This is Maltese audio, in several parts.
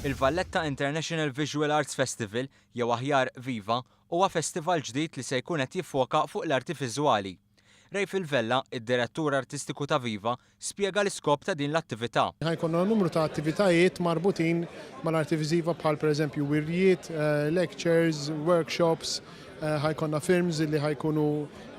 Il-Valletta International Visual Arts Festival, jew aħjar Viva, huwa festival ġdid li se jkun qed jiffoka fuq l-arti viżwali. Rejf il-Vella, id-direttur artistiku ta' Viva, spjega l-iskop ta' din l-attività. Ħajkonna numru ta' attivitajiet marbutin mal-arti viżiva bħal pereżempju wirjiet, lectures, workshops, ħajkonna films illi ħajkunu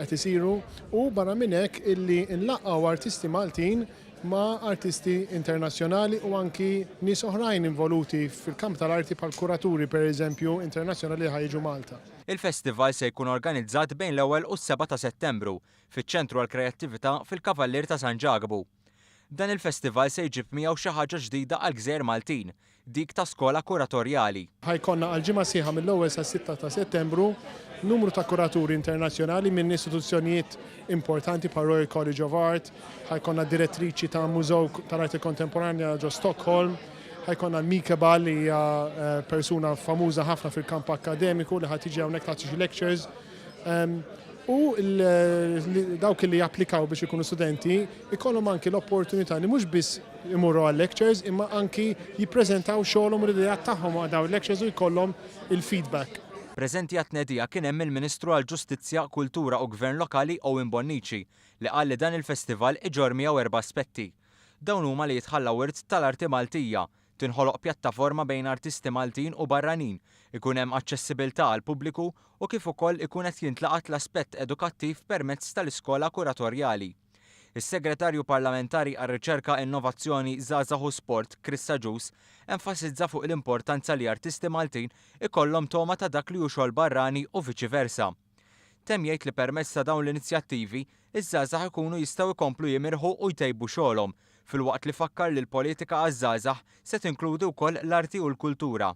qed isiru u barra minn hekk illi nlaqgħu artisti Maltin ma' artisti internazzjonali u anki nies oħrajn involuti fil-kamp tal-arti bħal kuraturi pereżempju internazzjonali ħajġu Malta. Il-festival se jkun organizzat bejn l-1 u s-7 ta' Settembru fiċ-Ċentru għall-Kreattività fil-Kavallier ta' San Ġagbu. Dan il-festival se jġib miegħu xi ħaġa ġdida għall-Gżejjer Maltin, dik ta' skola kuratorjali. Ħajkonna għal-ġimgħa sieħa mill-1 sa' 6 ta' Settembru numru ta' kuraturi internazzjonali minn istituzzjonijiet importanti pa' Royal College of Art, ħajkonna direttriċi ta' Mużew tal-Arti Kontemporanja ġo Stockholm, ħajkonna Mika li hija persuna famuża ħafna fil-kamp akademiku li ħad tiġi hawnhekk tagħti xi lectures. U dawk li japplikaw biex ikunu studenti ikollhom anki l-opportunità li mhux biss imorru għal lectures imma anki jippreżentaw xogħolhom u l-idejat tagħhom għal dawn lectures u jkollhom il-feedback. Preżenti għat-tnedija kien hemm il-Ministru għall-Ġustizzja, Kultura u Gvern Lokali Owen Bonnici li qal li dan il-festival iġorr miegħu 4 aspetti. Dawn huma li jitħalla wirt tal-arti Maltija, tinħoloq pjattaforma bejn artisti Maltin u barranin, ikun hemm aċċessibilità għall pubbliku u kif ukoll ikun qed jintlaqat l-aspett edukattiv permezz tal-iskola kuratorjali. Is-Segretarju Parlamentari għar-Riċerka, Innovazzjoni, Żgħażagħ u Sport, Chris Ġus, enfasizza fuq l-importanza li artisti Maltin ikollhom toma ta' dak li hu xogħol barrani u viċi versa. Temm jgħid li permezz ta' dawn l-inizjattivi, iż-żgħażagħ ikunu jistgħu jkomplu jimirħu u jtejbu xogħolhom, filwaqt li fakkar li l-politika għaż-żgħażagħ se tinkludi wkoll l-arti u l-kultura.